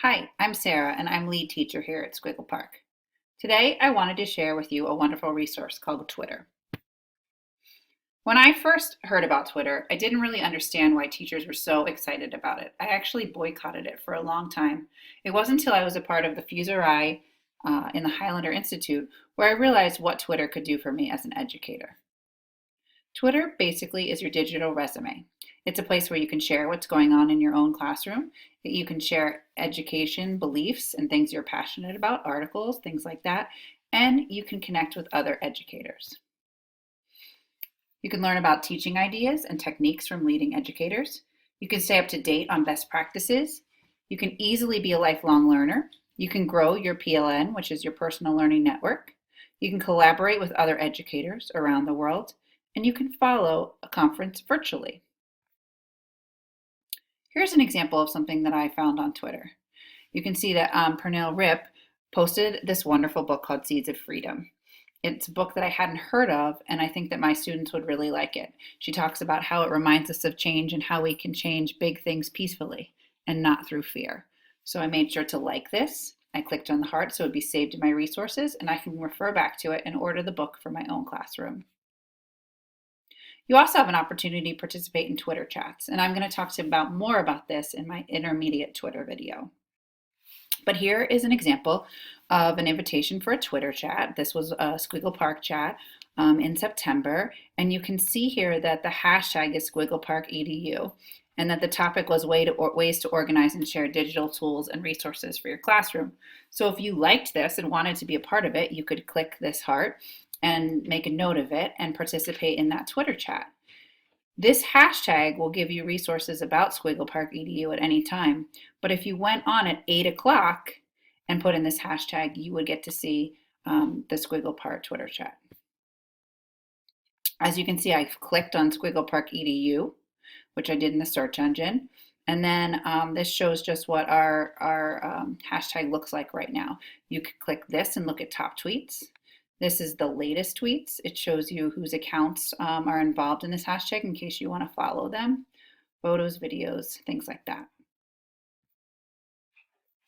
Hi, I'm Sarah, and I'm lead teacher here at Squiggle Park. Today, I wanted to share with you a wonderful resource called Twitter. When I first heard about Twitter, I didn't really understand why teachers were so excited about it. I actually boycotted it for a long time. It wasn't until I was a part of the Fusari in the Highlander Institute where I realized what Twitter could do for me as an educator. Twitter basically is your digital resume. It's a place where you can share what's going on in your own classroom. You can share education, beliefs, and things you're passionate about, articles, things like that. And you can connect with other educators. You can learn about teaching ideas and techniques from leading educators. You can stay up to date on best practices. You can easily be a lifelong learner. You can grow your PLN, which is your personal learning network. You can collaborate with other educators around the world, and you can follow a conference virtually. Here's an example of something that I found on Twitter. You can see that Pernille Rip posted this wonderful book called Seeds of Freedom. It's a book that I hadn't heard of, and I think that my students would really like it. She talks about how it reminds us of change and how we can change big things peacefully and not through fear. So I made sure to like this. I clicked on the heart so it would be saved in my resources, and I can refer back to it and order the book for my own classroom. You also have an opportunity to participate in Twitter chats, and I'm going to talk to you about more about this in my intermediate Twitter video. But here is an example of an invitation for a Twitter chat. This was a Squiggle Park chat in September, and you can see here that the hashtag is SquiggleParkEDU, and that the topic was ways to organize and share digital tools and resources for your classroom. So if you liked this and wanted to be a part of it, you could click this heart and make a note of it and participate in that Twitter chat. This hashtag will give you resources about Squiggle Park EDU at any time, but if you went on at 8 o'clock and put in this hashtag, you would get to see the Squiggle Park Twitter chat. As you can see, I've clicked on Squiggle Park EDU, which I did in the search engine, and then this shows just what our hashtag looks like right now. You could click this and look at top tweets. This is the latest tweets. It shows you whose accounts are involved in this hashtag in case you want to follow them. Photos, videos, things like that.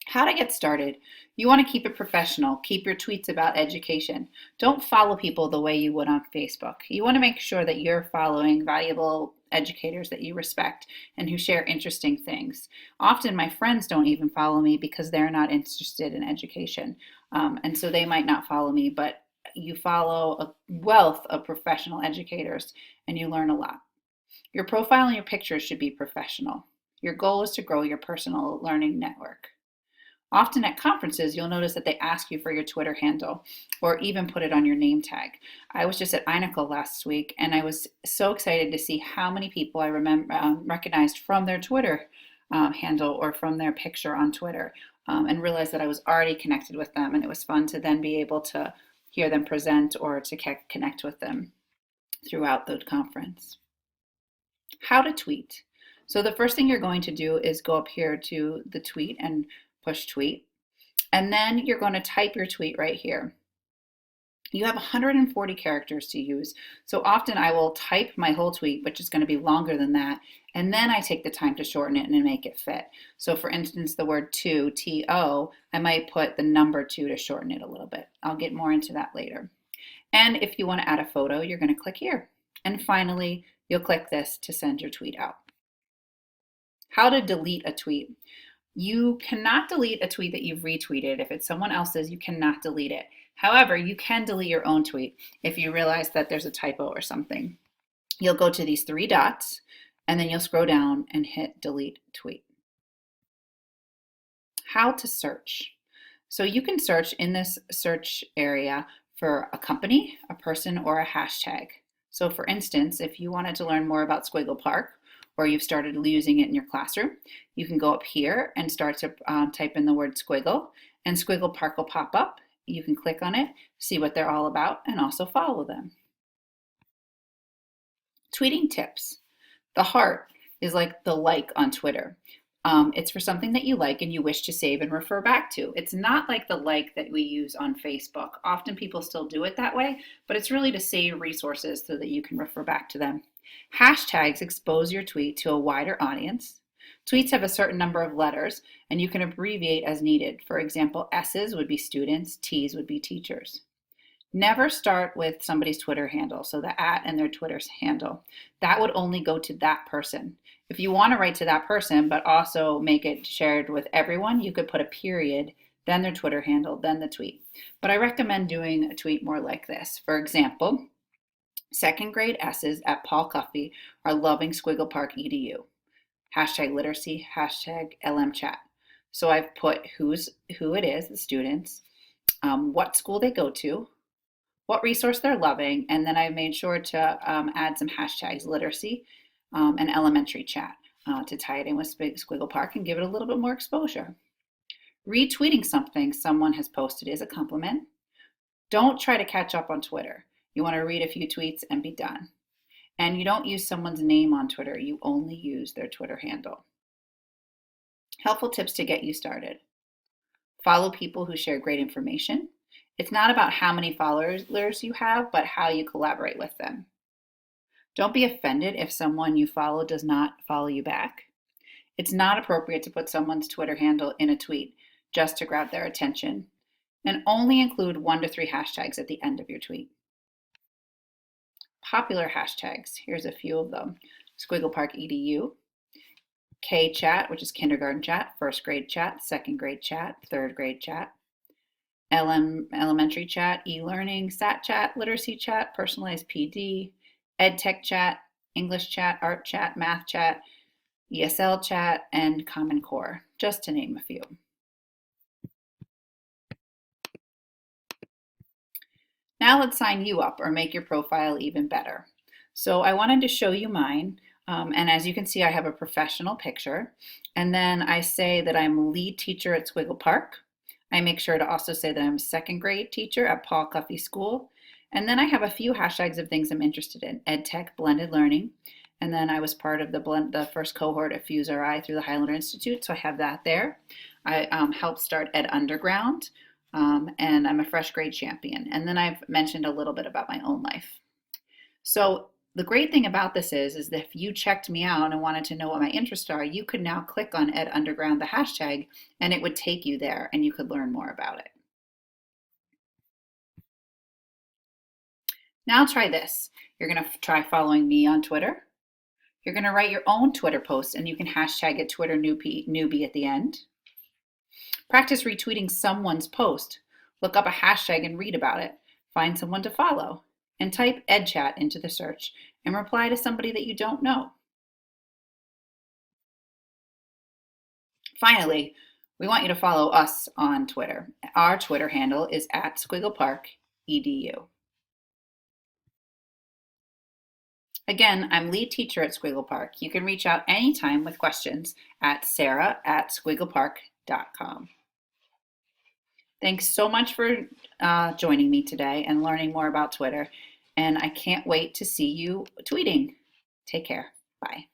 How to get started. You want to keep it professional. Keep your tweets about education. Don't follow people the way you would on Facebook. You want to make sure that you're following valuable educators that you respect and who share interesting things. Often my friends don't even follow me because they're not interested in education. And so they might not follow me, but you follow a wealth of professional educators and you learn a lot. Your profile and your pictures should be professional. Your goal is to grow your personal learning network. Often at conferences, you'll notice that they ask you for your Twitter handle or even put it on your name tag. I was just at INACL last week and I was so excited to see how many people I recognized from their Twitter handle or from their picture on Twitter and realized that I was already connected with them, and it was fun to then be able to hear them present or to connect with them throughout the conference. How to tweet. So the first thing you're going to do is go up here to the tweet and push tweet. And then you're going to type your tweet right here. You have 140 characters to use. So often I will type my whole tweet, which is going to be longer than that. And then I take the time to shorten it and make it fit. So for instance, the word to, T-O, I might put the number 2 to shorten it a little bit. I'll get more into that later. And if you want to add a photo, you're going to click here. And finally, you'll click this to send your tweet out. How to delete a tweet. You cannot delete a tweet that you've retweeted. If it's someone else's, you cannot delete it. However, you can delete your own tweet if you realize that there's a typo or something. You'll go to these 3 dots and then you'll scroll down and hit delete tweet. How to search. So you can search in this search area for a company, a person, or a hashtag. So for instance, if you wanted to learn more about Squiggle Park, or you've started using it in your classroom, you can go up here and start to type in the word Squiggle, and Squiggle Park will pop up. You can click on it, see what they're all about, and also follow them. Tweeting tips. The heart is like the like on Twitter. It's for something that you like and you wish to save and refer back to. It's not like the like that we use on Facebook. Often people still do it that way, but it's really to save resources so that you can refer back to them. Hashtags expose your tweet to a wider audience. Tweets have a certain number of letters, and you can abbreviate as needed. For example, S's would be students, T's would be teachers. Never start with somebody's Twitter handle, so the @ and their Twitter handle. That would only go to that person. If you want to write to that person, but also make it shared with everyone, you could put a period, then their Twitter handle, then the tweet. But I recommend doing a tweet more like this. For example, second grade S's at Paul Cuffey are loving Squiggle Park EDU. Hashtag literacy, hashtag LM chat. So I've put who it is, the students, what school they go to, what resource they're loving, and then I've made sure to add some hashtags, literacy and elementary chat, to tie it in with Squiggle Park and give it a little bit more exposure. Retweeting something someone has posted is a compliment. Don't try to catch up on Twitter. You want to read a few tweets and be done. And you don't use someone's name on Twitter, you only use their Twitter handle. Helpful tips to get you started. Follow people who share great information. It's not about how many followers you have, but how you collaborate with them. Don't be offended if someone you follow does not follow you back. It's not appropriate to put someone's Twitter handle in a tweet just to grab their attention. And only include 1 to 3 hashtags at the end of your tweet. Popular hashtags, here's a few of them. Squiggle Park EDU, K-chat, which is kindergarten chat, first grade chat, second grade chat, third grade chat, elementary chat, e-learning, sat chat, literacy chat, personalized PD, ed tech chat, English chat, art chat, math chat, ESL chat, and Common Core, just to name a few. Now let's sign you up or make your profile even better. So I wanted to show you mine. And as you can see, I have a professional picture. And then I say that I'm lead teacher at Squiggle Park. I make sure to also say that I'm second grade teacher at Paul Cuffey School. And then I have a few hashtags of things I'm interested in. EdTech, blended learning. And then I was part of the first cohort of Fuse RI through the Highlander Institute, so I have that there. I helped start Ed Underground. And I'm a fresh grade champion. And then I've mentioned a little bit about my own life. So the great thing about this is that if you checked me out and wanted to know what my interests are, you could now click on Ed Underground, the hashtag, and it would take you there and you could learn more about it. Now try this. You're going to try following me on Twitter. You're going to write your own Twitter post and you can hashtag it Twitter newbie at the end. Practice retweeting someone's post. Look up a hashtag and read about it. Find someone to follow. And type EdChat into the search and reply to somebody that you don't know. Finally, we want you to follow us on Twitter. Our Twitter handle is @SquiggleParkEDU. Again, I'm lead teacher at Squiggle Park. You can reach out anytime with questions at sarah@squigglepark.com. Thanks so much for joining me today and learning more about Twitter. And I can't wait to see you tweeting. Take care. Bye.